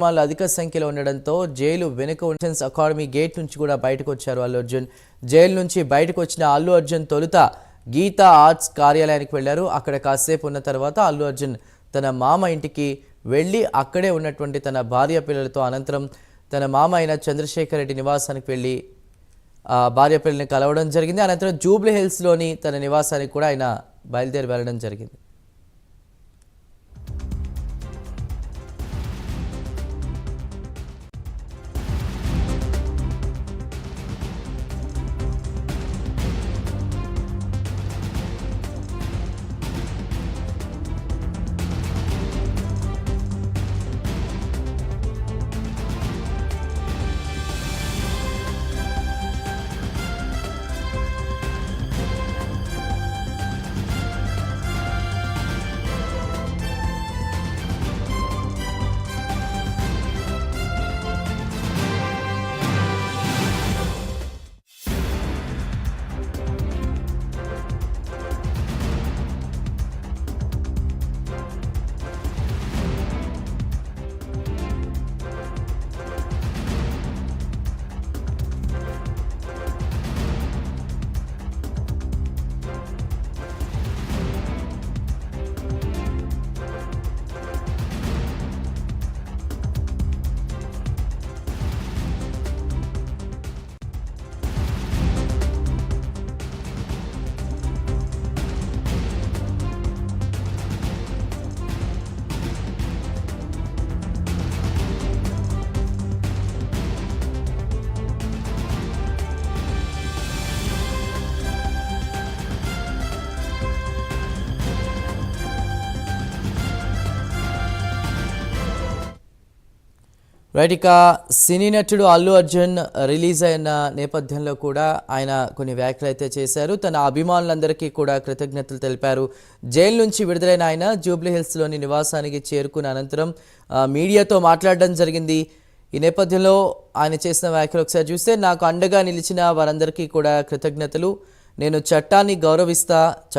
వాళ్ళు అధిక సంఖ్యలో ఉండడంతో జైలు వెనుక ఉన్న అకాడమీ గేట్ నుంచి కూడా బయటకు వచ్చారు అల్లు అర్జున్. జైలు నుంచి బయటకు వచ్చిన అల్లు అర్జున్ తొలుత గీతా ఆర్ట్స్ కార్యాలయానికి వెళ్లారు. అక్కడ కాసేపు ఉన్న తర్వాత అల్లు అర్జున్ తన మామ ఇంటికి వెళ్ళి అక్కడే ఉన్నటువంటి తన భార్య పిల్లలతో అనంతరం తన మామ అయిన చంద్రశేఖర్ రెడ్డి నివాసానికి వెళ్ళి భార్య పిల్లల్ని కలవడం జరిగింది. అనంతరం జూబ్లీ హిల్స్లోని తన నివాసానికి కూడా ఆయన బయలుదేరి వెళ్ళడం జరిగింది. రైట్, ఇక సినీ నటుడు అల్లు అర్జున్ రిలీజ్ అయిన నేపథ్యంలో కూడా ఆయన కొన్ని వ్యాఖ్యలు అయితే చేశారు. తన అభిమానులందరికీ కూడా కృతజ్ఞతలు తెలిపారు. జైలు నుంచి విడుదలైన ఆయన జూబ్లీ హిల్స్లోని నివాసానికి చేరుకున్న అనంతరం మీడియాతో మాట్లాడడం జరిగింది. ఈ నేపథ్యంలో ఆయన చేసిన వ్యాఖ్యలు ఒకసారి చూస్తే, నాకు అండగా నిలిచిన వారందరికీ కూడా కృతజ్ఞతలు. నేను చట్టాన్ని గౌరవిస్తా.